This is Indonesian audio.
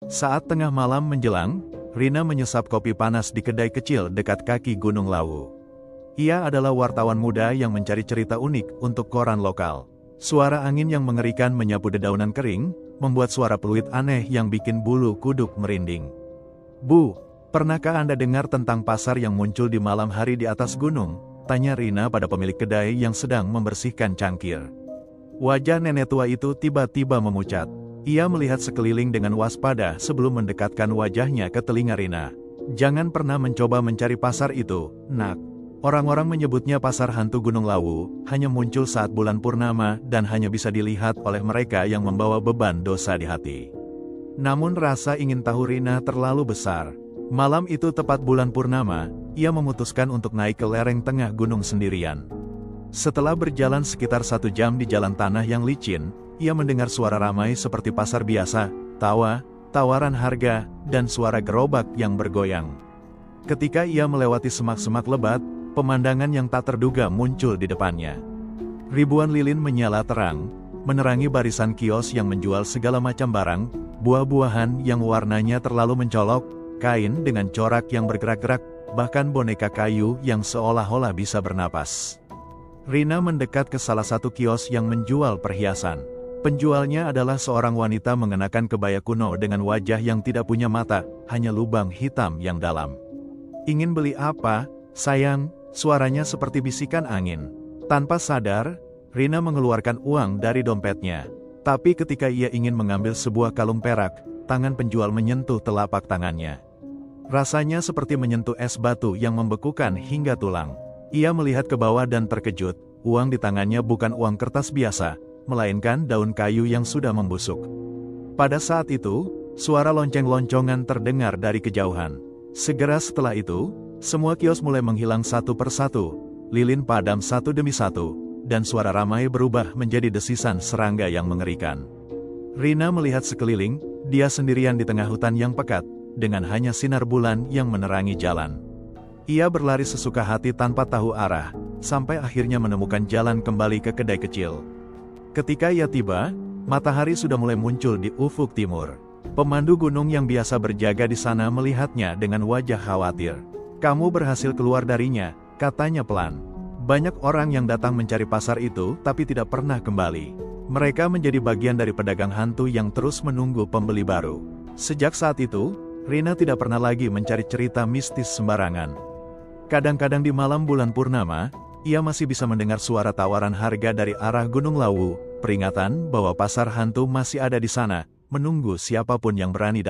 Saat tengah malam menjelang, Rina menyesap kopi panas di kedai kecil dekat kaki Gunung Lawu. Ia adalah wartawan muda yang mencari cerita unik untuk koran lokal. Suara angin yang mengerikan menyapu dedaunan kering, membuat suara peluit aneh yang bikin bulu kuduk merinding. "Bu, pernahkah Anda dengar tentang pasar yang muncul di malam hari di atas gunung?" tanya Rina pada pemilik kedai yang sedang membersihkan cangkir. Wajah nenek tua itu tiba-tiba memucat. Ia melihat sekeliling dengan waspada sebelum mendekatkan wajahnya ke telinga Rina. "Jangan pernah mencoba mencari pasar itu, nak. Orang-orang menyebutnya pasar hantu Gunung Lawu, hanya muncul saat bulan purnama dan hanya bisa dilihat oleh mereka yang membawa beban dosa di hati." Namun rasa ingin tahu Rina terlalu besar. Malam itu tepat bulan purnama, ia memutuskan untuk naik ke lereng tengah gunung sendirian. Setelah berjalan sekitar 1 jam di jalan tanah yang licin, ia mendengar suara ramai seperti pasar biasa, tawa, tawaran harga, dan suara gerobak yang bergoyang. Ketika ia melewati semak-semak lebat, pemandangan yang tak terduga muncul di depannya. Ribuan lilin menyala terang, menerangi barisan kios yang menjual segala macam barang, buah-buahan yang warnanya terlalu mencolok, kain dengan corak yang bergerak-gerak, bahkan boneka kayu yang seolah-olah bisa bernapas. Rina mendekat ke salah satu kios yang menjual perhiasan. Penjualnya adalah seorang wanita mengenakan kebaya kuno dengan wajah yang tidak punya mata, hanya lubang hitam yang dalam. "Ingin beli apa, sayang?" Suaranya seperti bisikan angin. Tanpa sadar, Rina mengeluarkan uang dari dompetnya. Tapi ketika ia ingin mengambil sebuah kalung perak, tangan penjual menyentuh telapak tangannya. Rasanya seperti menyentuh es batu yang membekukan hingga tulang. Ia melihat ke bawah dan terkejut, uang di tangannya bukan uang kertas biasa, melainkan daun kayu yang sudah membusuk. Pada saat itu, suara lonceng-loncongan terdengar dari kejauhan. Segera setelah itu, semua kios mulai menghilang satu persatu, lilin padam satu demi satu, dan suara ramai berubah menjadi desisan serangga yang mengerikan. Rina melihat sekeliling, dia sendirian di tengah hutan yang pekat, dengan hanya sinar bulan yang menerangi jalan. Ia berlari sesuka hati tanpa tahu arah, sampai akhirnya menemukan jalan kembali ke kedai kecil. Ketika ia tiba, matahari sudah mulai muncul di ufuk timur. Pemandu gunung yang biasa berjaga di sana melihatnya dengan wajah khawatir. "Kamu berhasil keluar darinya," katanya pelan. "Banyak orang yang datang mencari pasar itu tapi tidak pernah kembali. Mereka menjadi bagian dari pedagang hantu yang terus menunggu pembeli baru." Sejak saat itu, Rina tidak pernah lagi mencari cerita mistis sembarangan. Kadang-kadang di malam bulan purnama, ia masih bisa mendengar suara tawaran harga dari arah Gunung Lawu, peringatan bahwa pasar hantu masih ada di sana, menunggu siapapun yang berani datang.